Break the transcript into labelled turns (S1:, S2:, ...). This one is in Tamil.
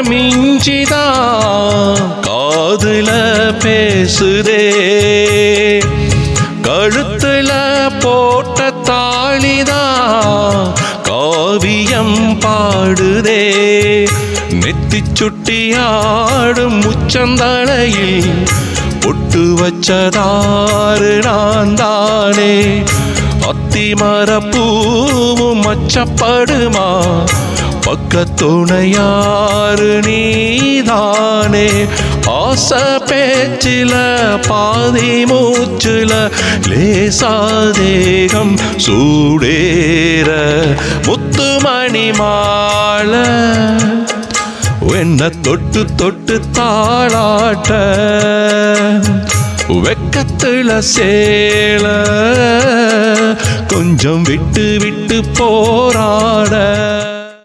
S1: மிஞ்சிதான் காதுல பேசுதே, கழுத்துல போட்ட தாளிதான் காவியம் பாடுதே. நெத்தி சுட்டியாடும் முச்சந்தலையில் பொட்டு வச்சதாறு நான் தானே, அத்திமர பூவும் மச்சப்படுமா பக்கத்துணையாறு நீதானே. ஆச பேச்சில பாதி மூச்சுல லேசாதேகம் சூடேற முத்துமணி மாலை என்ன தொட்டு தொட்டு தாளாட்ட, வெக்கத்துல சேல கொஞ்சம் விட்டு விட்டு போராட.